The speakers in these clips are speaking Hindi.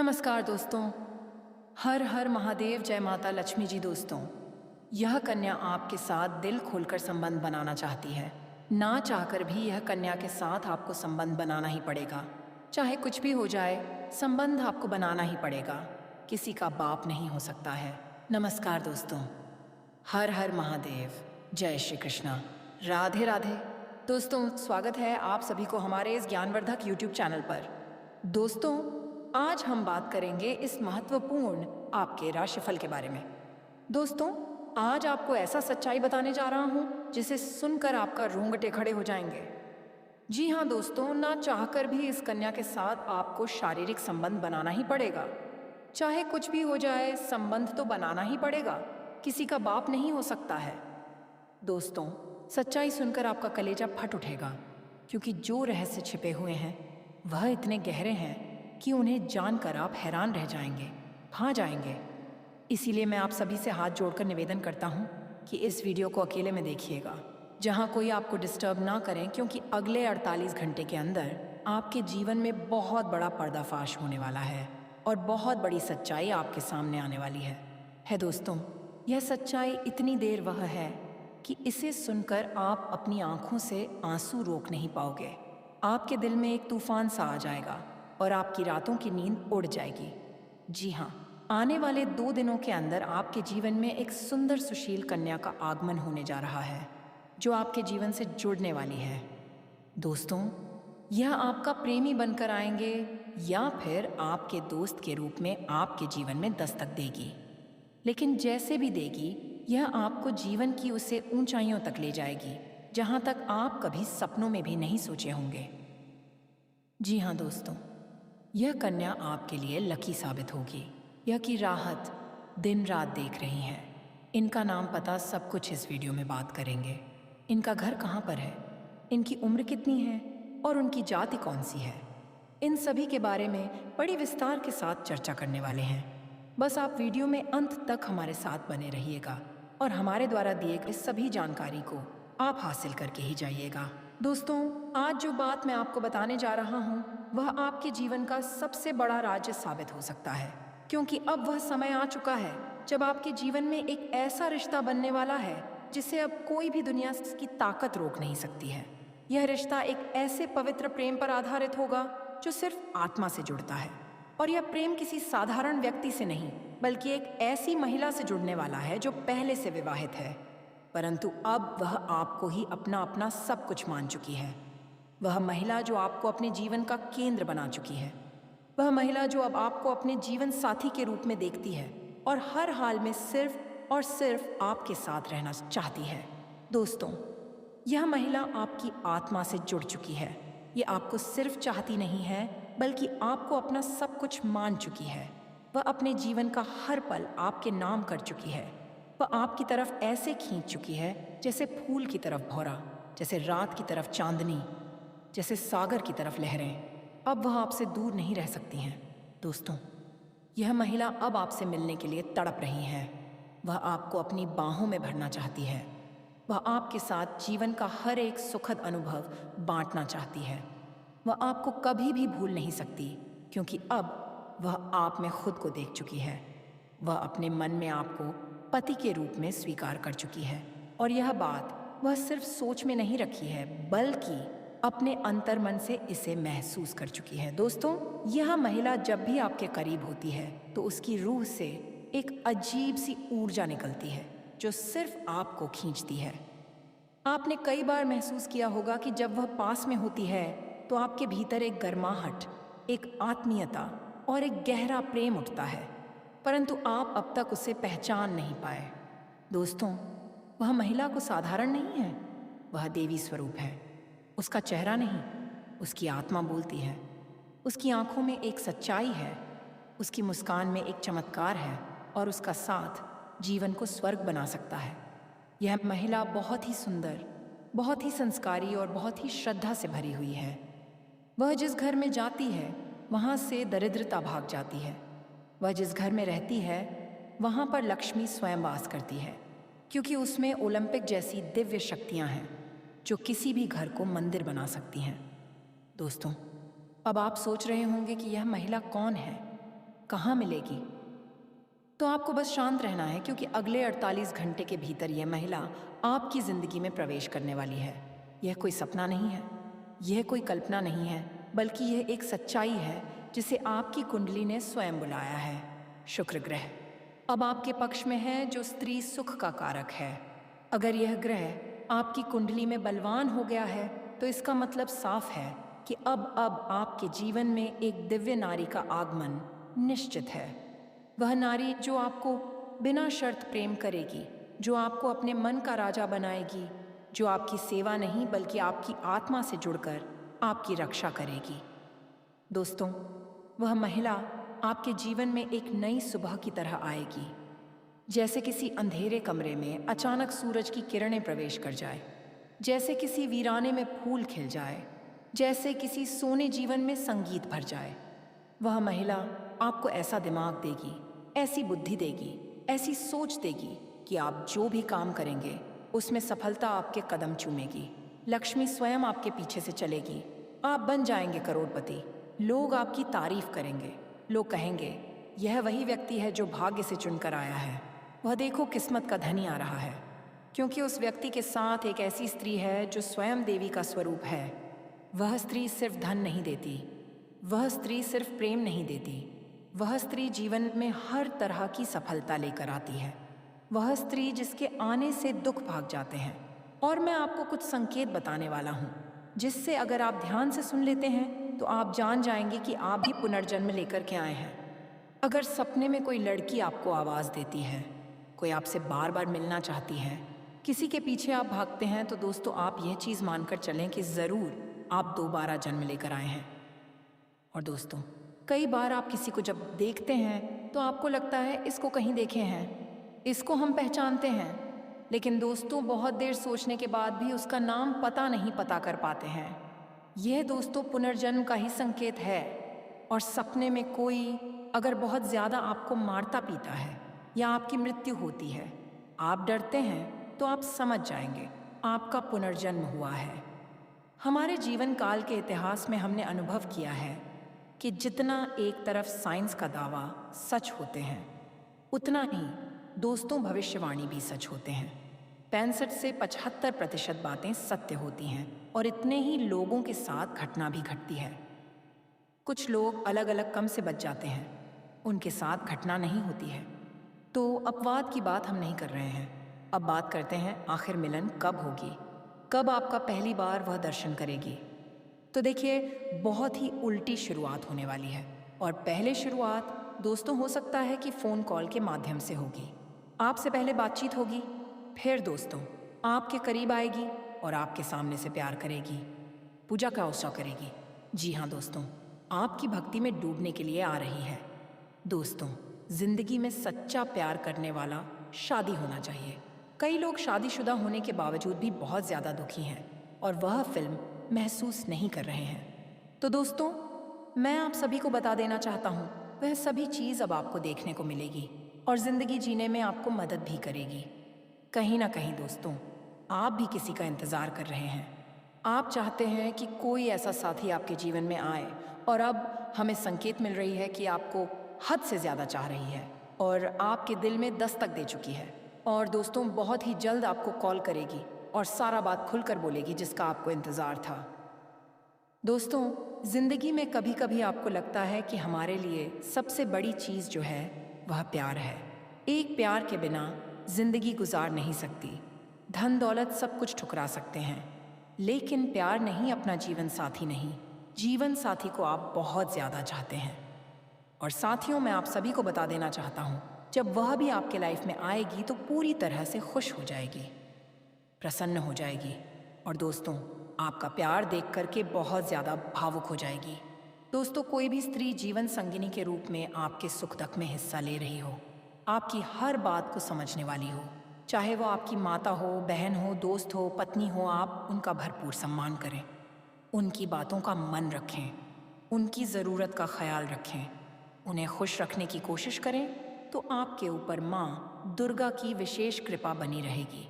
नमस्कार दोस्तों। हर हर महादेव, जय माता लक्ष्मी जी। दोस्तों, यह कन्या आपके साथ दिल खोलकर संबंध बनाना चाहती है। ना चाहकर भी यह कन्या के साथ आपको संबंध बनाना ही पड़ेगा। चाहे कुछ भी हो जाए, संबंध आपको बनाना ही पड़ेगा। किसी का बाप नहीं हो सकता है। नमस्कार दोस्तों, हर हर महादेव, जय श्री कृष्णा, राधे राधे। दोस्तों, स्वागत है आप सभी को हमारे इस ज्ञानवर्धक यूट्यूब चैनल पर। दोस्तों, आज हम बात करेंगे इस महत्वपूर्ण आपके राशिफल के बारे में। दोस्तों, आज आपको ऐसा सच्चाई बताने जा रहा हूं जिसे सुनकर आपका रोंगटे खड़े हो जाएंगे। जी हाँ दोस्तों, ना चाहकर भी इस कन्या के साथ आपको शारीरिक संबंध बनाना ही पड़ेगा। चाहे कुछ भी हो जाए, संबंध तो बनाना ही पड़ेगा। किसी का बाप नहीं हो सकता है। दोस्तों, सच्चाई सुनकर आपका कलेजा फट उठेगा, क्योंकि जो रहस्य छिपे हुए हैं वह इतने गहरे हैं कि उन्हें जानकर आप हैरान रह जाएंगे, भां जाएंगे। इसीलिए मैं आप सभी से हाथ जोड़कर निवेदन करता हूं कि इस वीडियो को अकेले में देखिएगा, जहां कोई आपको डिस्टर्ब ना करें, क्योंकि अगले 48 घंटे के अंदर आपके जीवन में बहुत बड़ा पर्दाफाश होने वाला है और बहुत बड़ी सच्चाई आपके सामने आने वाली है दोस्तों, यह सच्चाई इतनी देर वह है कि इसे सुनकर आप अपनी आंखों से आंसू रोक नहीं पाओगे। आपके दिल में एक तूफान सा आ जाएगा और आपकी रातों की नींद उड़ जाएगी। जी हाँ, आने वाले 2 दिनों के अंदर आपके जीवन में एक सुंदर सुशील कन्या का आगमन होने जा रहा है, जो आपके जीवन से जुड़ने वाली है। दोस्तों, यह आपका प्रेमी बनकर आएंगे या फिर आपके दोस्त के रूप में आपके जीवन में दस्तक देगी। लेकिन जैसे भी देगी, यह आपको जीवन की उसे ऊंचाइयों तक ले जाएगी जहां तक आप कभी सपनों में भी नहीं सोचे होंगे। जी हाँ दोस्तों, यह कन्या आपके लिए लकी साबित होगी। यह की राहत दिन रात देख रही हैं। इनका नाम पता सब कुछ इस वीडियो में बात करेंगे। इनका घर कहाँ पर है, इनकी उम्र कितनी है और उनकी जाति कौन सी है, इन सभी के बारे में बड़ी विस्तार के साथ चर्चा करने वाले हैं। बस आप वीडियो में अंत तक हमारे साथ बने रहिएगा और हमारे द्वारा दिए गए सभी जानकारी को आप हासिल करके ही जाइएगा। दोस्तों, आज जो बात मैं आपको बताने जा रहा हूँ वह आपके जीवन का सबसे बड़ा राज्य साबित हो सकता है, क्योंकि अब वह समय आ चुका है जब आपके जीवन में एक ऐसा रिश्ता बनने वाला है जिसे अब कोई भी दुनिया की ताकत रोक नहीं सकती है। यह रिश्ता एक ऐसे पवित्र प्रेम पर आधारित होगा जो सिर्फ आत्मा से जुड़ता है, और यह प्रेम किसी साधारण व्यक्ति से नहीं, बल्कि एक ऐसी महिला से जुड़ने वाला है जो पहले से विवाहित है, परंतु अब वह आपको ही अपना अपना सब कुछ मान चुकी है। वह महिला जो आपको अपने जीवन का केंद्र बना चुकी है। वह महिला जो अब आपको अपने जीवन साथी के रूप में देखती है और हर हाल में सिर्फ और सिर्फ आपके साथ रहना चाहती है। दोस्तों, यह महिला आपकी आत्मा से जुड़ चुकी है। ये आपको सिर्फ चाहती नहीं है, बल्कि आपको अपना सब कुछ मान चुकी है। वह अपने जीवन का हर पल आपके नाम कर चुकी है। वह आपकी तरफ ऐसे खींच चुकी है जैसे फूल की तरफ भौरा, जैसे रात की तरफ चांदनी, जैसे सागर की तरफ लहरें। अब वह आपसे दूर नहीं रह सकती हैं। दोस्तों, यह महिला अब आपसे मिलने के लिए तड़प रही है। वह आपको अपनी बाहों में भरना चाहती है। वह आपके साथ जीवन का हर एक सुखद अनुभव बांटना चाहती है। वह आपको कभी भी भूल नहीं सकती, क्योंकि अब वह आप में खुद को देख चुकी है। वह अपने मन में आपको पति के रूप में स्वीकार कर चुकी है, और यह बात वह सिर्फ सोच में नहीं रखी है, बल्कि अपने अंतर्मन से इसे महसूस कर चुकी है। दोस्तों, यह महिला जब भी आपके करीब होती है तो उसकी रूह से एक अजीब सी ऊर्जा निकलती है जो सिर्फ आपको खींचती है। आपने कई बार महसूस किया होगा कि जब वह पास में होती है तो आपके भीतर एक गर्माहट, एक आत्मीयता और एक गहरा प्रेम उठता है, परंतु आप अब तक उसे पहचान नहीं पाए। दोस्तों, वह महिला को साधारण नहीं है, वह देवी स्वरूप है। उसका चेहरा नहीं, उसकी आत्मा बोलती है। उसकी आंखों में एक सच्चाई है, उसकी मुस्कान में एक चमत्कार है, और उसका साथ जीवन को स्वर्ग बना सकता है। यह महिला बहुत ही सुंदर, बहुत ही संस्कारी और बहुत ही श्रद्धा से भरी हुई है। वह जिस घर में जाती है वहाँ से दरिद्रता भाग जाती है। वह जिस घर में रहती है वहाँ पर लक्ष्मी स्वयं वास करती है, क्योंकि उसमें ओलंपिक जैसी दिव्य शक्तियाँ हैं जो किसी भी घर को मंदिर बना सकती हैं। दोस्तों, अब आप सोच रहे होंगे कि यह महिला कौन है। कहाँ मिलेगी? तो आपको बस शांत रहना है, क्योंकि अगले 48 घंटे के भीतर यह महिला आपकी ज़िंदगी में प्रवेश करने वाली है। यह कोई सपना नहीं है, यह कोई कल्पना नहीं है, बल्कि यह एक सच्चाई है जिसे आपकी कुंडली ने स्वयं बुलाया है। शुक्र ग्रह अब आपके पक्ष में है, जो स्त्री सुख का कारक है। अगर यह ग्रह आपकी कुंडली में बलवान हो गया है तो इसका मतलब साफ है कि अब आपके जीवन में एक दिव्य नारी का आगमन निश्चित है। वह नारी जो आपको बिना शर्त प्रेम करेगी, जो आपको अपने मन का राजा बनाएगी, जो आपकी सेवा नहीं बल्कि आपकी आत्मा से जुड़कर आपकी रक्षा करेगी। दोस्तों, वह महिला आपके जीवन में एक नई सुबह की तरह आएगी, जैसे किसी अंधेरे कमरे में अचानक सूरज की किरणें प्रवेश कर जाए, जैसे किसी वीराने में फूल खिल जाए, जैसे किसी सोने जीवन में संगीत भर जाए। वह महिला आपको ऐसा दिमाग देगी, ऐसी बुद्धि देगी, ऐसी सोच देगी कि आप जो भी काम करेंगे उसमें सफलता आपके कदम चूमेगी। लक्ष्मी स्वयं आपके पीछे से चलेगी। आप बन जाएंगे करोड़पति। लोग आपकी तारीफ करेंगे। लोग कहेंगे, यह वही व्यक्ति है जो भाग्य से चुनकर आया है। वह देखो, किस्मत का धनी आ रहा है, क्योंकि उस व्यक्ति के साथ एक ऐसी स्त्री है जो स्वयं देवी का स्वरूप है। वह स्त्री सिर्फ धन नहीं देती, वह स्त्री सिर्फ प्रेम नहीं देती, वह स्त्री जीवन में हर तरह की सफलता लेकर आती है। वह स्त्री जिसके आने से दुख भाग जाते हैं। और मैं आपको कुछ संकेत बताने वाला हूँ, जिससे अगर आप ध्यान से सुन लेते हैं तो आप जान जाएंगे कि आप भी पुनर्जन्म लेकर के आए हैं। अगर सपने में कोई लड़की आपको आवाज़ देती है, कोई आपसे बार बार मिलना चाहती है, किसी के पीछे आप भागते हैं, तो दोस्तों आप यह चीज़ मानकर चलें कि ज़रूर आप दोबारा जन्म लेकर आए हैं। और दोस्तों, कई बार आप किसी को जब देखते हैं तो आपको लगता है इसको कहीं देखे हैं, इसको हम पहचानते हैं, लेकिन दोस्तों बहुत देर सोचने के बाद भी उसका नाम नहीं पता कर पाते हैं। यह दोस्तों पुनर्जन्म का ही संकेत है। और सपने में कोई अगर बहुत ज़्यादा आपको मारता पीता है या आपकी मृत्यु होती है, आप डरते हैं, तो आप समझ जाएंगे आपका पुनर्जन्म हुआ है। हमारे जीवन काल के इतिहास में हमने अनुभव किया है कि जितना एक तरफ साइंस का दावा सच होते हैं, उतना ही दोस्तों भविष्यवाणी भी सच होते हैं। 65 से 75% बातें सत्य होती हैं और इतने ही लोगों के साथ घटना भी घटती है। कुछ लोग अलग अलग कम से बच जाते हैं, उनके साथ घटना नहीं होती है। तो अपवाद की बात हम नहीं कर रहे हैं। अब बात करते हैं आखिर मिलन कब होगी, कब आपका पहली बार वह दर्शन करेगी। तो देखिए, बहुत ही उल्टी शुरुआत होने वाली है। और पहले शुरुआत दोस्तों हो सकता है कि फ़ोन कॉल के माध्यम से होगी। आपसे पहले बातचीत होगी, फिर दोस्तों आपके करीब आएगी और आपके सामने से प्यार करेगी, पूजा का उत्सव करेगी। जी हाँ दोस्तों, आपकी भक्ति में डूबने के लिए आ रही है। दोस्तों, जिंदगी में सच्चा प्यार करने वाला शादी होना चाहिए। कई लोग शादीशुदा होने के बावजूद भी बहुत ज़्यादा दुखी हैं और वह फिल्म महसूस नहीं कर रहे हैं। तो दोस्तों, मैं आप सभी को बता देना चाहता हूँ, वह सभी चीज़ अब आपको देखने को मिलेगी और ज़िंदगी जीने में आपको मदद भी करेगी। कहीं ना कहीं दोस्तों, आप भी किसी का इंतज़ार कर रहे हैं। आप चाहते हैं कि कोई ऐसा साथी आपके जीवन में आए, और अब हमें संकेत मिल रही है कि आपको हद से ज़्यादा चाह रही है और आपके दिल में दस्तक दे चुकी है। और दोस्तों, बहुत ही जल्द आपको कॉल करेगी और सारा बात खुलकर बोलेगी जिसका आपको इंतज़ार था। दोस्तों, ज़िंदगी में कभी कभी आपको लगता है कि हमारे लिए सबसे बड़ी चीज़ जो है वह प्यार है। एक प्यार के बिना ज़िंदगी गुजार नहीं सकती। धन दौलत सब कुछ ठुकरा सकते हैं, लेकिन प्यार नहीं, अपना जीवन साथी नहीं। जीवन साथी को आप बहुत ज़्यादा चाहते हैं। और साथियों, मैं आप सभी को बता देना चाहता हूँ, जब वह भी आपके लाइफ में आएगी तो पूरी तरह से खुश हो जाएगी, प्रसन्न हो जाएगी और दोस्तों आपका प्यार देख करके बहुत ज़्यादा भावुक हो जाएगी। दोस्तों, कोई भी स्त्री जीवन संगिनी के रूप में आपके सुख दुख में हिस्सा ले रही हो, आपकी हर बात को समझने वाली हो, चाहे वो आपकी माता हो, बहन हो, दोस्त हो, पत्नी हो, आप उनका भरपूर सम्मान करें, उनकी बातों का मन रखें, उनकी ज़रूरत का ख्याल रखें, उन्हें खुश रखने की कोशिश करें, तो आपके ऊपर माँ दुर्गा की विशेष कृपा बनी रहेगी।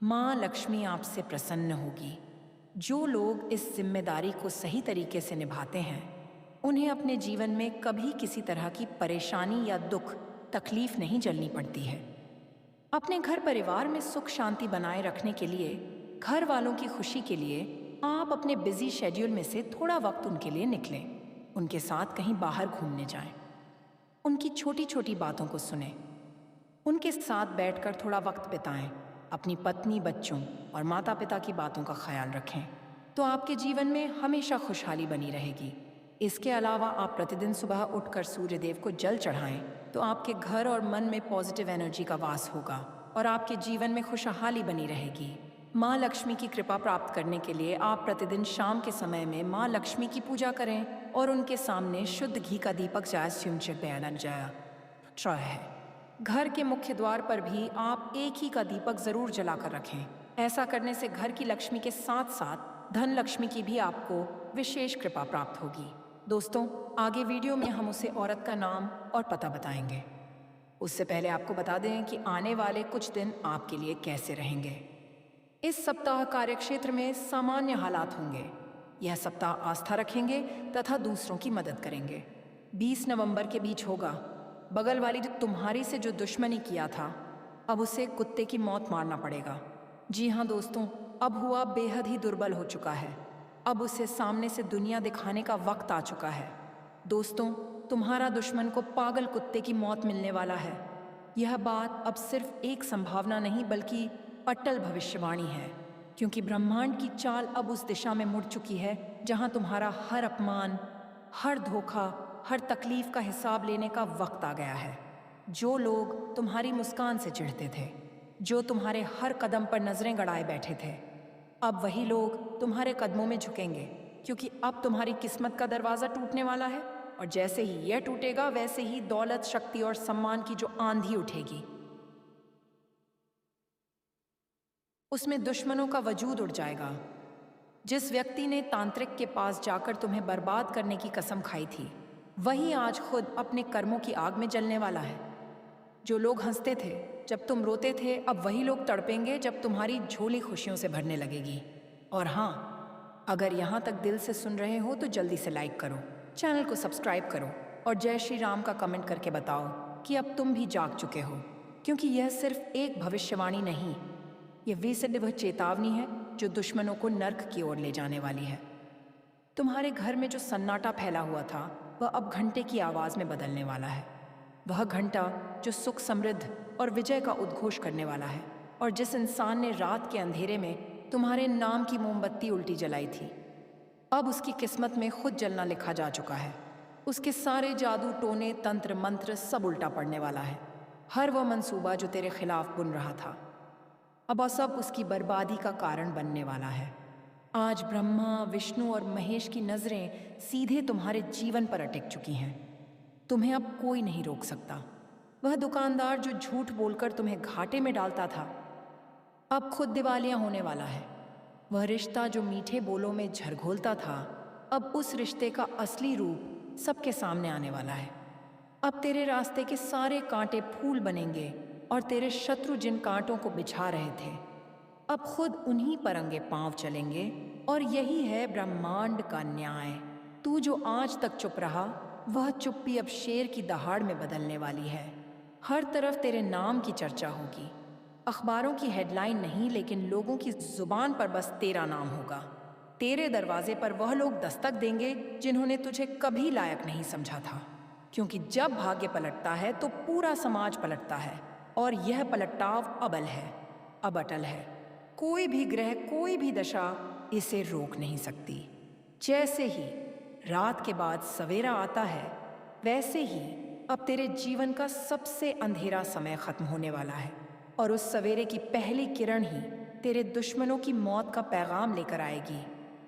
माँ लक्ष्मी आपसे प्रसन्न होगी। जो लोग इस जिम्मेदारी को सही तरीके से निभाते हैं, उन्हें अपने जीवन में कभी किसी तरह की परेशानी या दुख तकलीफ नहीं झेलनी पड़ती है। अपने घर परिवार में सुख शांति बनाए रखने के लिए, घर वालों की खुशी के लिए आप अपने बिजी शेड्यूल में से थोड़ा वक्त उनके लिए निकलें। उनके साथ कहीं बाहर घूमने जाएं, उनकी छोटी छोटी बातों को सुनें, उनके साथ बैठकर थोड़ा वक्त बिताएं। अपनी पत्नी, बच्चों और माता पिता की बातों का ख्याल रखें, तो आपके जीवन में हमेशा खुशहाली बनी रहेगी। इसके अलावा आप प्रतिदिन सुबह उठकर सूर्य देव को जल चढ़ाएं, तो आपके घर और मन में पॉजिटिव एनर्जी का वास होगा और आपके जीवन में खुशहाली बनी रहेगी। माँ लक्ष्मी की कृपा प्राप्त करने के लिए आप प्रतिदिन शाम के समय में माँ लक्ष्मी की पूजा करें और उनके सामने शुद्ध घी का दीपक है। घर के मुख्य द्वार पर भी आप एक ही का दीपक जरूर जलाकर रखें। ऐसा करने से घर की लक्ष्मी के साथ साथ धन लक्ष्मी की भी आपको विशेष कृपा प्राप्त होगी। दोस्तों, आगे वीडियो में हम उसे औरत का नाम और पता बताएंगे। उससे पहले आपको बता दें कि आने वाले कुछ दिन आपके लिए कैसे रहेंगे। इस सप्ताह कार्यक्षेत्र में सामान्य हालात होंगे। यह सप्ताह आस्था रखेंगे तथा दूसरों की मदद करेंगे। 20 नवंबर के बीच होगा। बगल वाली जो तुम्हारी से जो दुश्मनी किया था, अब उसे कुत्ते की मौत मारना पड़ेगा। जी हाँ दोस्तों, अब हुआ बेहद ही दुर्बल हो चुका है। अब उसे सामने से दुनिया दिखाने का वक्त आ चुका है। दोस्तों, तुम्हारा दुश्मन को पागल कुत्ते की मौत मिलने वाला है। यह बात अब सिर्फ एक संभावना नहीं बल्कि अटल भविष्यवाणी है, क्योंकि ब्रह्मांड की चाल अब उस दिशा में मुड़ चुकी है जहां तुम्हारा हर अपमान, हर धोखा, हर तकलीफ का हिसाब लेने का वक्त आ गया है। जो लोग तुम्हारी मुस्कान से चिढ़ते थे, जो तुम्हारे हर कदम पर नजरें गड़ाए बैठे थे, अब वही लोग तुम्हारे कदमों में झुकेंगे, क्योंकि अब तुम्हारी किस्मत का दरवाजा टूटने वाला है। और जैसे ही यह टूटेगा, वैसे ही दौलत, शक्ति और सम्मान की जो आंधी उठेगी, उसमें दुश्मनों का वजूद उड़ जाएगा। जिस व्यक्ति ने तांत्रिक के पास जाकर तुम्हें बर्बाद करने की कसम खाई थी, वही आज खुद अपने कर्मों की आग में जलने वाला है। जो लोग हंसते थे जब तुम रोते थे, अब वही लोग तड़पेंगे जब तुम्हारी झोली खुशियों से भरने लगेगी। और हाँ, अगर यहाँ तक दिल से सुन रहे हो तो जल्दी से लाइक करो, चैनल को सब्सक्राइब करो और जय श्री राम का कमेंट करके बताओ कि अब तुम भी जाग चुके हो, क्योंकि यह सिर्फ एक भविष्यवाणी नहीं, यह वह चेतावनी है जो दुश्मनों को नर्क की ओर ले जाने वाली है। तुम्हारे घर में जो सन्नाटा फैला हुआ था, वह अब घंटे की आवाज़ में बदलने वाला है। वह घंटा जो सुख, समृद्ध और विजय का उद्घोष करने वाला है। और जिस इंसान ने रात के अंधेरे में तुम्हारे नाम की मोमबत्ती उल्टी जलाई थी, अब उसकी किस्मत में खुद जलना लिखा जा चुका है। उसके सारे जादू, टोने, तंत्र, मंत्र सब उल्टा पड़ने वाला है। हर वह मंसूबा जो तेरे खिलाफ बुन रहा था, अब सब उसकी बर्बादी का कारण बनने वाला है। आज ब्रह्मा, विष्णु और महेश की नज़रें सीधे तुम्हारे जीवन पर अटक चुकी हैं। तुम्हें अब कोई नहीं रोक सकता। वह दुकानदार जो झूठ बोलकर तुम्हें घाटे में डालता था, अब खुद दिवालिया होने वाला है। वह रिश्ता जो मीठे बोलों में झरघोलता था, अब उस रिश्ते का असली रूप सबके सामने आने वाला है। अब तेरे रास्ते के सारे कांटे फूल बनेंगे और तेरे शत्रु जिन कांटों को बिछा रहे थे, अब खुद उन्हीं पर अंगे पांव चलेंगे। और यही है ब्रह्मांड का न्याय। तू जो आज तक चुप रहा, वह चुप्पी अब शेर की दहाड़ में बदलने वाली है। हर तरफ तेरे नाम की चर्चा होगी। अखबारों की हेडलाइन नहीं, लेकिन लोगों की जुबान पर बस तेरा नाम होगा। तेरे दरवाजे पर वह लोग दस्तक देंगे जिन्होंने तुझे कभी लायक नहीं समझा था, क्योंकि जब भाग्य पलटता है तो पूरा समाज पलटता है। और यह पलटाव अबल है, अब अटल है। कोई भी ग्रह, कोई भी दशा इसे रोक नहीं सकती। जैसे ही रात के बाद सवेरा आता है, वैसे ही अब तेरे जीवन का सबसे अंधेरा समय खत्म होने वाला है। और उस सवेरे की पहली किरण ही तेरे दुश्मनों की मौत का पैगाम लेकर आएगी।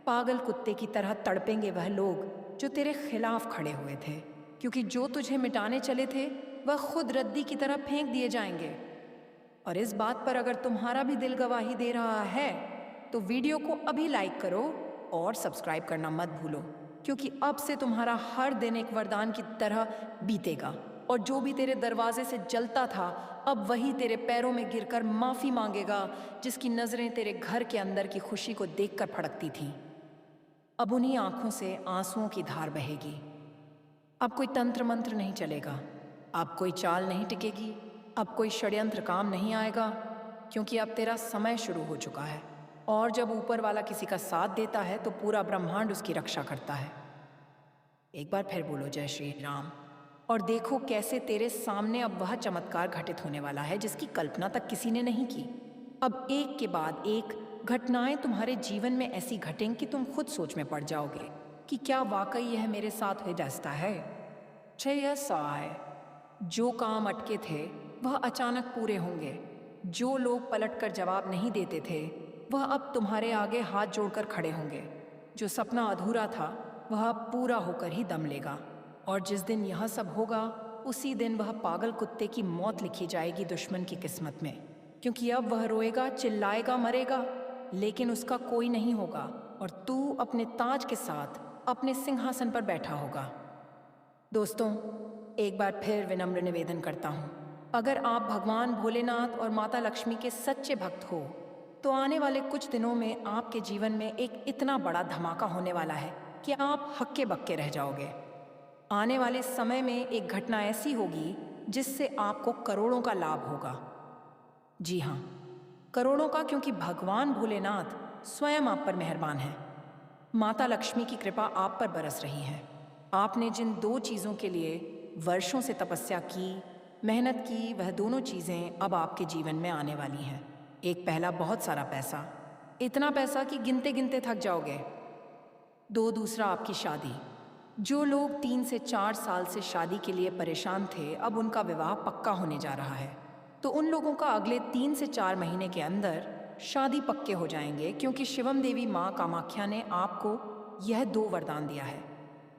पागल कुत्ते की तरह तड़पेंगे वह लोग जो तेरे खिलाफ खड़े हुए थे, क्योंकि जो तुझे मिटाने चले थे, वह खुद रद्दी की तरह फेंक दिए जाएंगे। और इस बात पर अगर तुम्हारा भी दिल गवाही दे रहा है, तो वीडियो को अभी लाइक करो और सब्सक्राइब करना मत भूलो, क्योंकि अब से तुम्हारा हर दिन एक वरदान की तरह बीतेगा। और जो भी तेरे दरवाजे से जलता था, अब वही तेरे पैरों में गिरकर माफ़ी मांगेगा, जिसकी नज़रें तेरे घर के अंदर की खुशी को देखकर फड़कती थीं। अब उन्हीं आंखों से आंसुओं की धार बहेगी। अब कोई तंत्र मंत्र नहीं चलेगा, अब कोई चाल नहीं टिकेगी, अब कोई षड्यंत्र काम नहीं आएगा, क्योंकि अब तेरा समय शुरू हो चुका है। और जब ऊपर वाला किसी का साथ देता है तो पूरा ब्रह्मांड उसकी रक्षा करता है। एक बार फिर बोलो जय श्री राम। और देखो कैसे तेरे सामने अब वह चमत्कार घटित होने वाला है जिसकी कल्पना तक किसी ने नहीं की। अब एक के बाद एक घटनाएं तुम्हारे जीवन में ऐसी घटेंगी कि तुम खुद सोच में पड़ जाओगे कि क्या वाकई यह मेरे साथ हो जाता है। यह सा है, जो काम अटके थे वह अचानक पूरे होंगे। जो लोग पलटकर जवाब नहीं देते थे वह अब तुम्हारे आगे हाथ जोड़कर खड़े होंगे। जो सपना अधूरा था वह अब पूरा होकर ही दम लेगा। और जिस दिन यह सब होगा उसी दिन वह पागल कुत्ते की मौत लिखी जाएगी दुश्मन की किस्मत में, क्योंकि अब वह रोएगा, चिल्लाएगा, मरेगा, लेकिन उसका कोई नहीं होगा और तू अपने ताज के साथ अपने सिंहासन पर बैठा होगा। दोस्तों, एक बार फिर विनम्र निवेदन करता हूँ, अगर आप भगवान भोलेनाथ और माता लक्ष्मी के सच्चे भक्त हो तो आने वाले कुछ दिनों में आपके जीवन में एक इतना बड़ा धमाका होने वाला है कि आप हक्के बक्के रह जाओगे। आने वाले समय में एक घटना ऐसी होगी जिससे आपको करोड़ों का लाभ होगा। जी हाँ, करोड़ों का, क्योंकि भगवान भोलेनाथ स्वयं आप पर मेहरबान हैं। माता लक्ष्मी की कृपा आप पर बरस रही है। आपने जिन 2 चीज़ों के लिए वर्षों से तपस्या की, मेहनत की, वह दोनों चीज़ें अब आपके जीवन में आने वाली हैं। एक, पहला, बहुत सारा पैसा, इतना पैसा कि गिनते गिनते थक जाओगे। 2, दूसरा, आपकी शादी। जो लोग 3 से 4 साल से शादी के लिए परेशान थे, अब उनका विवाह पक्का होने जा रहा है। तो उन लोगों का अगले 3 से 4 महीने के अंदर शादी पक्के हो जाएंगे, क्योंकि शिवम देवी माँ कामाख्या ने आपको यह 2 वरदान दिया है।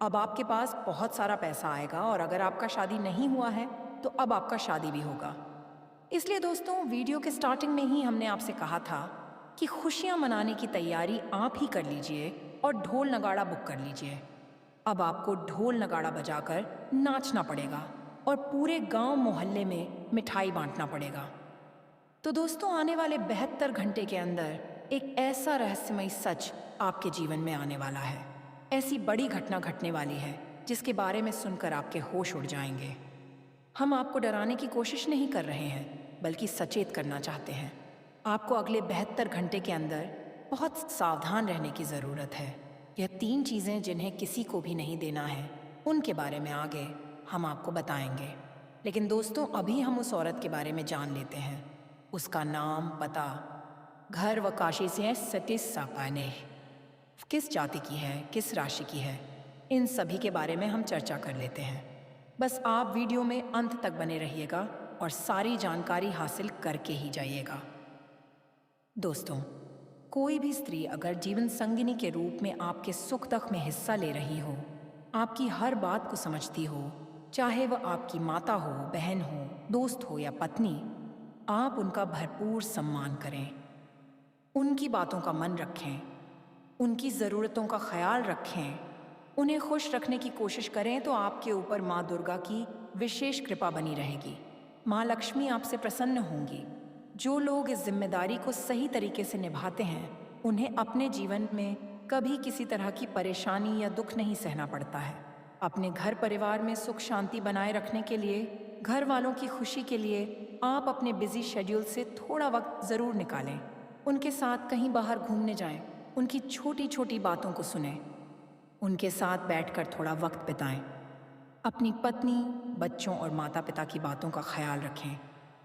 अब आपके पास बहुत सारा पैसा आएगा और अगर आपका शादी नहीं हुआ है तो अब आपका शादी भी होगा। इसलिए दोस्तों, वीडियो के स्टार्टिंग में ही हमने आपसे कहा था कि खुशियां मनाने की तैयारी आप ही कर लीजिए और ढोल नगाड़ा बुक कर लीजिए। अब आपको ढोल नगाड़ा बजाकर नाचना पड़ेगा और पूरे गांव मोहल्ले में मिठाई बांटना पड़ेगा। तो दोस्तों, आने वाले 72 घंटे के अंदर एक ऐसा रहस्यमयी सच आपके जीवन में आने वाला है। ऐसी बड़ी घटना घटने वाली है जिसके बारे में सुनकर आपके होश उड़ जाएंगे। हम आपको डराने की कोशिश नहीं कर रहे हैं, बल्कि सचेत करना चाहते हैं। आपको अगले 72 घंटे के अंदर बहुत सावधान रहने की ज़रूरत है। यह 3 चीज़ें जिन्हें किसी को भी नहीं देना है, उनके बारे में आगे हम आपको बताएंगे। लेकिन दोस्तों, अभी हम उस औरत के बारे में जान लेते हैं। उसका नाम, पता, घर व काशी से है सतीश सापाने, किस जाति की है, किस राशि की है, इन सभी के बारे में हम चर्चा कर लेते हैं। बस आप वीडियो में अंत तक बने रहिएगा और सारी जानकारी हासिल करके ही जाइएगा। दोस्तों, कोई भी स्त्री अगर जीवन संगिनी के रूप में आपके सुख दुख में हिस्सा ले रही हो, आपकी हर बात को समझती हो, चाहे वह आपकी माता हो, बहन हो, दोस्त हो या पत्नी, आप उनका भरपूर सम्मान करें, उनकी बातों का मन रखें, उनकी ज़रूरतों का ख्याल रखें, उन्हें खुश रखने की कोशिश करें, तो आपके ऊपर माँ दुर्गा की विशेष कृपा बनी रहेगी। माँ लक्ष्मी आपसे प्रसन्न होंगी। जो लोग इस जिम्मेदारी को सही तरीके से निभाते हैं, उन्हें अपने जीवन में कभी किसी तरह की परेशानी या दुख नहीं सहना पड़ता है। अपने घर परिवार में सुख शांति बनाए रखने के लिए, घर वालों की खुशी के लिए आप अपने बिजी शेड्यूल से थोड़ा वक्त ज़रूर निकालें। उनके साथ कहीं बाहर घूमने जाएं, उनकी छोटी छोटी बातों को सुनें, उनके साथ बैठकर थोड़ा वक्त बिताएं। अपनी पत्नी, बच्चों और माता पिता की बातों का ख्याल रखें,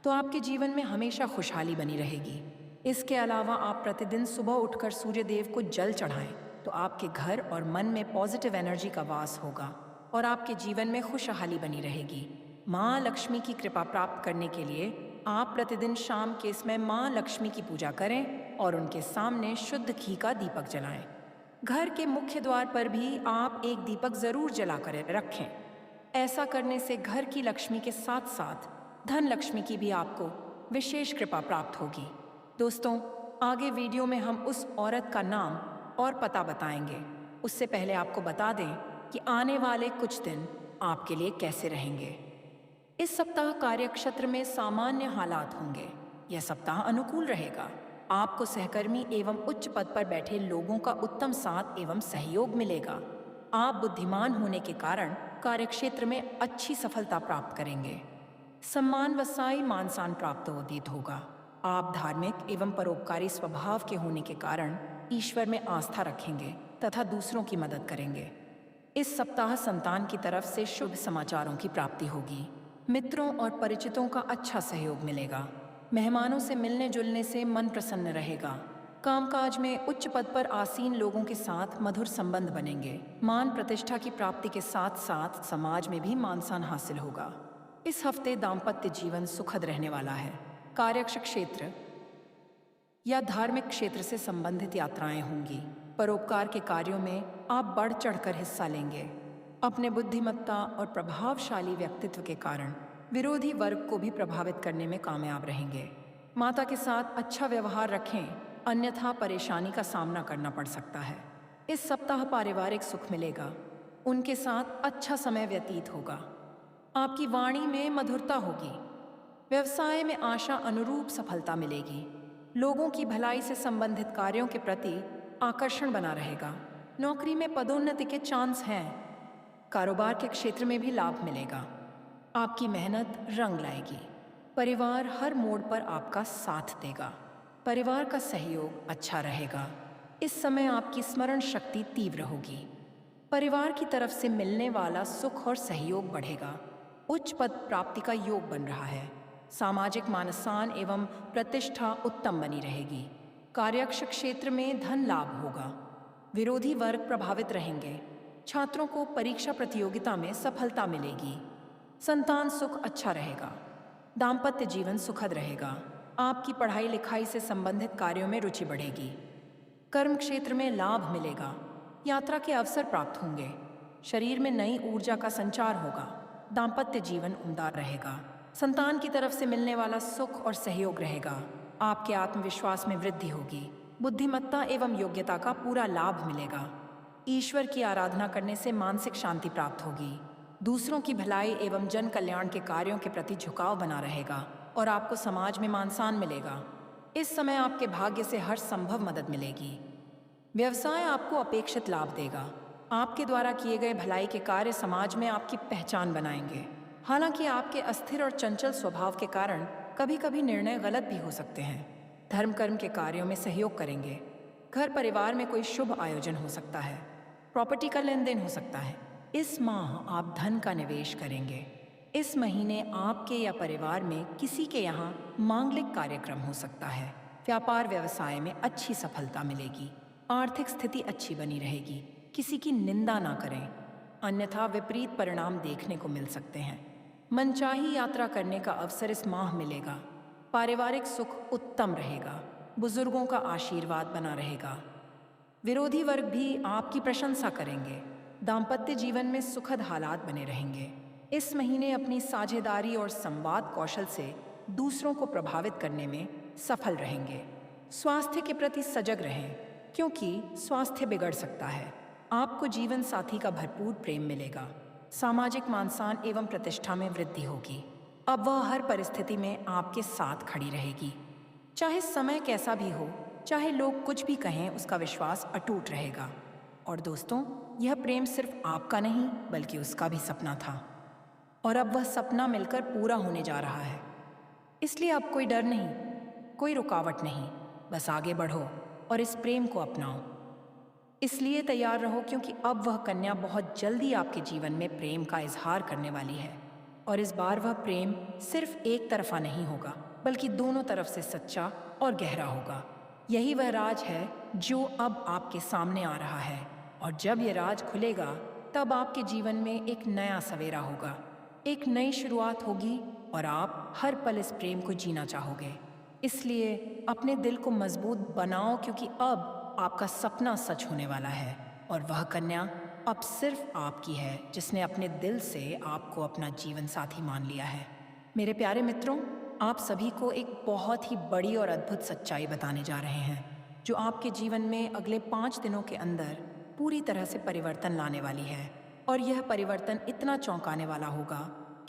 तो आपके जीवन में हमेशा खुशहाली बनी रहेगी। इसके अलावा आप प्रतिदिन सुबह उठकर सूर्य देव को जल चढ़ाएं, तो आपके घर और मन में पॉजिटिव एनर्जी का वास होगा और आपके जीवन में खुशहाली बनी रहेगी। माँ लक्ष्मी की कृपा प्राप्त करने के लिए आप प्रतिदिन शाम के समय माँ लक्ष्मी की पूजा करें और उनके सामने शुद्ध घी का दीपक जलाएं। घर के मुख्य द्वार पर भी आप एक दीपक जरूर जला कर रखें। ऐसा करने से घर की लक्ष्मी के साथ साथ धन लक्ष्मी की भी आपको विशेष कृपा प्राप्त होगी। दोस्तों, आगे वीडियो में हम उस औरत का नाम और पता बताएंगे। उससे पहले आपको बता दें कि आने वाले कुछ दिन आपके लिए कैसे रहेंगे। इस सप्ताह कार्यक्षेत्र में सामान्य हालात होंगे। यह सप्ताह अनुकूल रहेगा। आपको सहकर्मी एवं उच्च पद पर बैठे लोगों का उत्तम साथ एवं सहयोग मिलेगा। आप बुद्धिमान होने के कारण कार्यक्षेत्र में अच्छी सफलता प्राप्त करेंगे। सम्मान व साई मानसान प्राप्त उदित होगा। आप धार्मिक एवं परोपकारी स्वभाव के होने के कारण ईश्वर में आस्था रखेंगे तथा दूसरों की मदद करेंगे। इस सप्ताह संतान की तरफ से शुभ समाचारों की प्राप्ति होगी। मित्रों और परिचितों का अच्छा सहयोग मिलेगा। मेहमानों से मिलने जुलने से मन प्रसन्न रहेगा। कामकाज में उच्च पद पर आसीन लोगों के साथ मधुर संबंध बनेंगे। मान प्रतिष्ठा की प्राप्ति के साथ साथ समाज में भी मान सम्मान हासिल होगा। इस हफ्ते दाम्पत्य जीवन सुखद रहने वाला है। कार्यक्षेत्र क्षेत्र या धार्मिक क्षेत्र से संबंधित यात्राएं होंगी। परोपकार के कार्यों में आप बढ़ चढ़कर हिस्सा लेंगे। अपने बुद्धिमत्ता और प्रभावशाली व्यक्तित्व के कारण विरोधी वर्ग को भी प्रभावित करने में कामयाब रहेंगे। माता के साथ अच्छा व्यवहार रखें, अन्यथा परेशानी का सामना करना पड़ सकता है। इस सप्ताह पारिवारिक सुख मिलेगा। उनके साथ अच्छा समय व्यतीत होगा। आपकी वाणी में मधुरता होगी। व्यवसाय में आशा अनुरूप सफलता मिलेगी। लोगों की भलाई से संबंधित कार्यों के प्रति आकर्षण बना रहेगा। नौकरी में पदोन्नति के चांस हैं। कारोबार के क्षेत्र में भी लाभ मिलेगा। आपकी मेहनत रंग लाएगी। परिवार हर मोड़ पर आपका साथ देगा। परिवार का सहयोग अच्छा रहेगा। इस समय आपकी स्मरण शक्ति तीव्र होगी। परिवार की तरफ से मिलने वाला सुख और सहयोग बढ़ेगा। उच्च पद प्राप्ति का योग बन रहा है। सामाजिक मानसान एवं प्रतिष्ठा उत्तम बनी रहेगी। कार्यक्षेत्र क्षेत्र में धन लाभ होगा। विरोधी वर्ग प्रभावित रहेंगे। छात्रों को परीक्षा प्रतियोगिता में सफलता मिलेगी। संतान सुख अच्छा रहेगा। दाम्पत्य जीवन सुखद रहेगा। आपकी पढ़ाई लिखाई से संबंधित कार्यों में रुचि बढ़ेगी। कर्म क्षेत्र में लाभ मिलेगा। यात्रा के अवसर प्राप्त होंगे। शरीर में नई ऊर्जा का संचार होगा। दाम्पत्य जीवन उमदा रहेगा। संतान की तरफ से मिलने वाला सुख और सहयोग रहेगा। आपके आत्मविश्वास में वृद्धि होगी। बुद्धिमत्ता एवं योग्यता का पूरा लाभ मिलेगा। ईश्वर की आराधना करने से मानसिक शांति प्राप्त होगी। दूसरों की भलाई एवं जन कल्याण के कार्यों के प्रति झुकाव बना रहेगा और आपको समाज में मान सम्मान मिलेगा। इस समय आपके भाग्य से हर संभव मदद मिलेगी। व्यवसाय आपको अपेक्षित लाभ देगा। आपके द्वारा किए गए भलाई के कार्य समाज में आपकी पहचान बनाएंगे। हालांकि आपके अस्थिर और चंचल स्वभाव के कारण कभी कभी निर्णय गलत भी हो सकते हैं। धर्म कर्म के कार्यों में सहयोग करेंगे। घर परिवार में कोई शुभ आयोजन हो सकता है। प्रॉपर्टी का लेन देन हो सकता है। इस माह आप धन का निवेश करेंगे। इस महीने आपके या परिवार में किसी के यहाँ मांगलिक कार्यक्रम हो सकता है। व्यापार व्यवसाय में अच्छी सफलता मिलेगी। आर्थिक स्थिति अच्छी बनी रहेगी। किसी की निंदा ना करें, अन्यथा विपरीत परिणाम देखने को मिल सकते हैं। मनचाही यात्रा करने का अवसर इस माह मिलेगा। पारिवारिक सुख उत्तम रहेगा। बुजुर्गों का आशीर्वाद बना रहेगा। विरोधी वर्ग भी आपकी प्रशंसा करेंगे। दाम्पत्य जीवन में सुखद हालात बने रहेंगे। इस महीने अपनी साझेदारी और संवाद कौशल से दूसरों को प्रभावित करने में सफल रहेंगे। स्वास्थ्य के प्रति सजग रहें, क्योंकि स्वास्थ्य बिगड़ सकता है। आपको जीवन साथी का भरपूर प्रेम मिलेगा। सामाजिक मान सम्मान एवं प्रतिष्ठा में वृद्धि होगी। अब वह हर परिस्थिति में आपके साथ खड़ी रहेगी। चाहे समय कैसा भी हो, चाहे लोग कुछ भी कहें, उसका विश्वास अटूट रहेगा। और दोस्तों, यह प्रेम सिर्फ आपका नहीं बल्कि उसका भी सपना था, और अब वह सपना मिलकर पूरा होने जा रहा है। इसलिए अब कोई डर नहीं, कोई रुकावट नहीं, बस आगे बढ़ो और इस प्रेम को अपनाओ। इसलिए तैयार रहो, क्योंकि अब वह कन्या बहुत जल्दी आपके जीवन में प्रेम का इजहार करने वाली है। और इस बार वह प्रेम सिर्फ एक तरफा नहीं होगा, बल्कि दोनों तरफ से सच्चा और गहरा होगा। यही वह राज है जो अब आपके सामने आ रहा है, और जब यह राज खुलेगा तब आपके जीवन में एक नया सवेरा होगा, एक नई शुरुआत होगी और आप हर पल इस प्रेम को जीना चाहोगे। इसलिए अपने दिल को मजबूत बनाओ, क्योंकि अब आपका सपना सच होने वाला है, और वह कन्या अब सिर्फ आपकी है जिसने अपने दिल से आपको अपना जीवन साथी मान लिया है। मेरे प्यारे मित्रों, आप सभी को एक बहुत ही बड़ी और अद्भुत सच्चाई बताने जा रहे हैं, जो आपके जीवन में अगले 5 दिनों के अंदर पूरी तरह से परिवर्तन लाने वाली है। और यह परिवर्तन इतना चौंकाने वाला होगा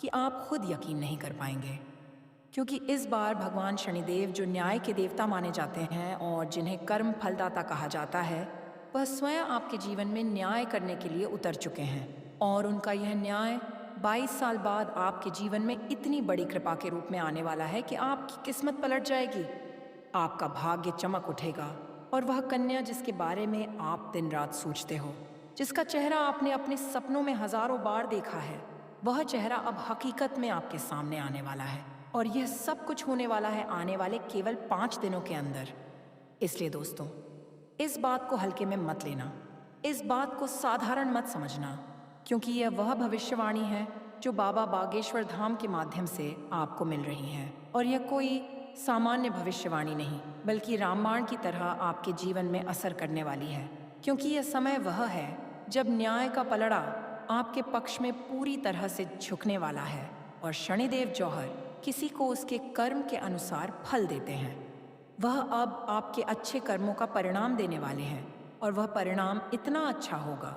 कि आप खुद यकीन नहीं कर पाएंगे, क्योंकि इस बार भगवान शनिदेव, जो न्याय के देवता माने जाते हैं और जिन्हें कर्म फलदाता कहा जाता है, वह स्वयं आपके जीवन में न्याय करने के लिए उतर चुके हैं और उनका यह न्याय 22 साल बाद आपके जीवन में इतनी बड़ी कृपा के रूप में आने वाला है कि आपकी किस्मत पलट जाएगी। आपका भाग्य चमक उठेगा और वह कन्या जिसके बारे में आप दिन रात सोचते हो, जिसका चेहरा आपने अपने सपनों में हजारों बार देखा है, वह चेहरा अब हकीकत में आपके सामने आने वाला है। और यह सब कुछ होने वाला है आने वाले केवल 5 दिनों के अंदर। इसलिए दोस्तों, इस बात को हल्के में मत लेना, इस बात को साधारण मत समझना, क्योंकि यह वह भविष्यवाणी है जो बाबा बागेश्वर धाम के माध्यम से आपको मिल रही है। और यह कोई सामान्य भविष्यवाणी नहीं, बल्कि रामायण की तरह आपके जीवन में असर करने वाली है, क्योंकि यह समय वह है जब न्याय का पलड़ा आपके पक्ष में पूरी तरह से झुकने वाला है और शनिदेव जौहर किसी को उसके कर्म के अनुसार फल देते हैं। वह अब आपके अच्छे कर्मों का परिणाम देने वाले हैं और वह परिणाम इतना अच्छा होगा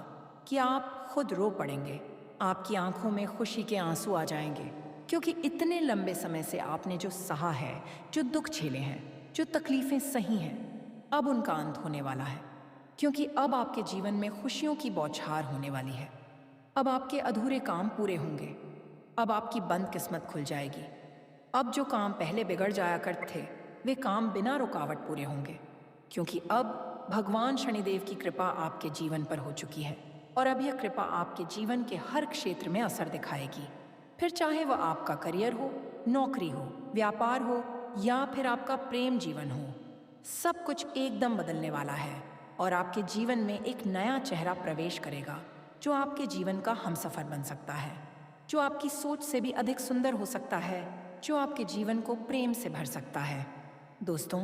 कि आप खुद रो पड़ेंगे। आपकी आंखों में खुशी के आंसू आ जाएंगे, क्योंकि इतने लंबे समय से आपने जो सहा है, जो दुख झेले हैं, जो तकलीफें सही हैं, अब उनका अंत होने वाला है। क्योंकि अब आपके जीवन में खुशियों की बौछार होने वाली है। अब आपके अधूरे काम पूरे होंगे। अब आपकी बंद किस्मत खुल जाएगी। अब जो काम पहले बिगड़ जाया करते थे, वे काम बिना रुकावट पूरे होंगे, क्योंकि अब भगवान शनिदेव की कृपा आपके जीवन पर हो चुकी है। और अब यह कृपा आपके जीवन के हर क्षेत्र में असर दिखाएगी। फिर चाहे वह आपका करियर हो, नौकरी हो, व्यापार हो या फिर आपका प्रेम जीवन हो, सब कुछ एकदम बदलने वाला है और आपके जीवन में एक नया चेहरा प्रवेश करेगा जो आपके जीवन का हमसफर बन सकता है, जो आपकी सोच से भी अधिक सुंदर हो सकता है, जो आपके जीवन को प्रेम से भर सकता है। दोस्तों,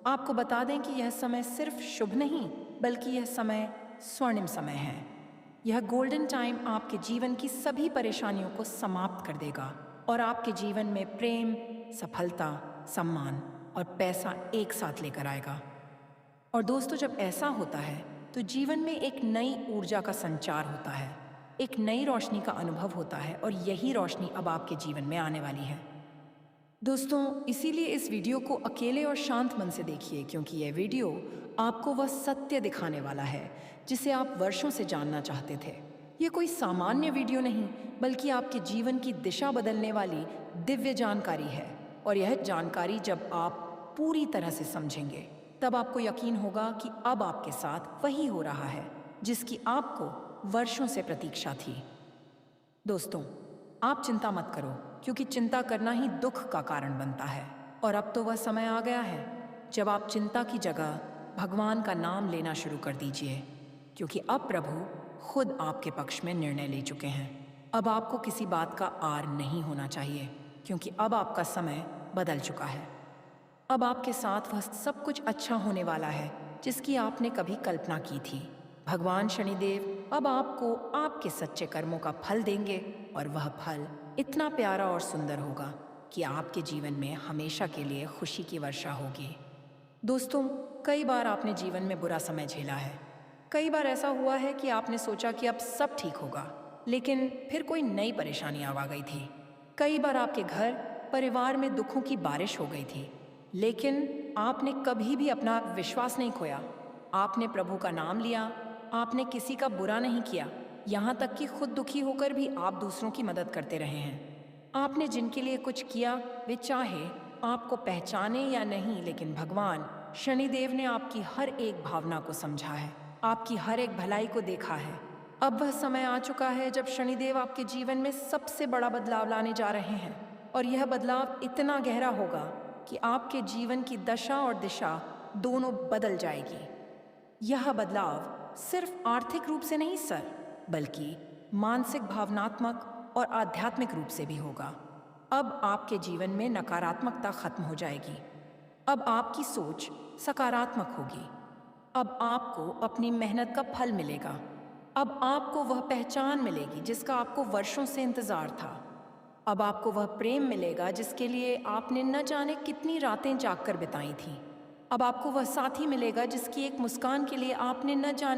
आपको बता दें कि यह समय सिर्फ शुभ नहीं, बल्कि यह समय स्वर्णिम समय है। यह गोल्डन टाइम आपके जीवन की सभी परेशानियों को समाप्त कर देगा और आपके जीवन में प्रेम, सफलता, सम्मान और पैसा एक साथ लेकर आएगा। और दोस्तों, जब ऐसा होता है तो जीवन में एक नई ऊर्जा का संचार होता है, एक नई रोशनी का अनुभव होता है और यही रोशनी अब आपके जीवन में आने वाली है। दोस्तों, इसीलिए इस वीडियो को अकेले और शांत मन से देखिए, क्योंकि यह वीडियो आपको वह सत्य दिखाने वाला है जिसे आप वर्षों से जानना चाहते थे। यह कोई सामान्य वीडियो नहीं, बल्कि आपके जीवन की दिशा बदलने वाली दिव्य जानकारी है। और यह जानकारी जब आप पूरी तरह से समझेंगे, तब आपको यकीन होगा कि अब आपके साथ वही हो रहा है जिसकी आपको वर्षों से प्रतीक्षा थी। दोस्तों, आप चिंता मत करो, क्योंकि चिंता करना ही दुख का कारण बनता है। और अब तो वह समय आ गया है जब आप चिंता की जगह भगवान का नाम लेना शुरू कर दीजिए, क्योंकि अब प्रभु खुद आपके पक्ष में निर्णय ले चुके हैं। अब आपको किसी बात का आर नहीं होना चाहिए, क्योंकि अब आपका समय बदल चुका है। अब आपके साथ वह सब कुछ अच्छा होने वाला है जिसकी आपने कभी कल्पना की थी। भगवान शनिदेव अब आपको आपके सच्चे कर्मों का फल देंगे और वह फल इतना प्यारा और सुंदर होगा कि आपके जीवन में हमेशा के लिए खुशी की वर्षा होगी। दोस्तों, कई बार आपने जीवन में बुरा समय झेला है। कई बार ऐसा हुआ है कि आपने सोचा कि अब सब ठीक होगा, लेकिन फिर कोई नई परेशानी आ गई थी। कई बार आपके घर परिवार में दुखों की बारिश हो गई थी, लेकिन आपने कभी भी अपना विश्वास नहीं खोया। आपने प्रभु का नाम लिया, आपने किसी का बुरा नहीं किया, यहाँ तक कि खुद दुखी होकर भी आप दूसरों की मदद करते रहे हैं। आपने जिनके लिए कुछ किया, वे चाहे आपको पहचाने या नहीं, लेकिन भगवान शनिदेव ने आपकी हर एक भावना को समझा है, आपकी हर एक भलाई को देखा है। अब वह समय आ चुका है जब शनिदेव आपके जीवन में सबसे बड़ा बदलाव लाने जा रहे हैं, और यह बदलाव इतना गहरा होगा कि आपके जीवन की दशा और दिशा दोनों बदल जाएगी। यह बदलाव सिर्फ आर्थिक रूप से नहीं सर, बल्कि मानसिक, भावनात्मक और आध्यात्मिक रूप से भी होगा। अब आपके जीवन में नकारात्मकता खत्म हो जाएगी। अब आपकी सोच सकारात्मक होगी। अब आपको अपनी मेहनत का फल मिलेगा। अब आपको वह पहचान मिलेगी जिसका आपको वर्षों से इंतजार था। अब आपको वह प्रेम मिलेगा जिसके लिए आपने न जाने कितनी रातें जागकर बिताई थीं। अब आपको वह साथी मिलेगा जिसकी एक मुस्कान के लिए आपने न जाने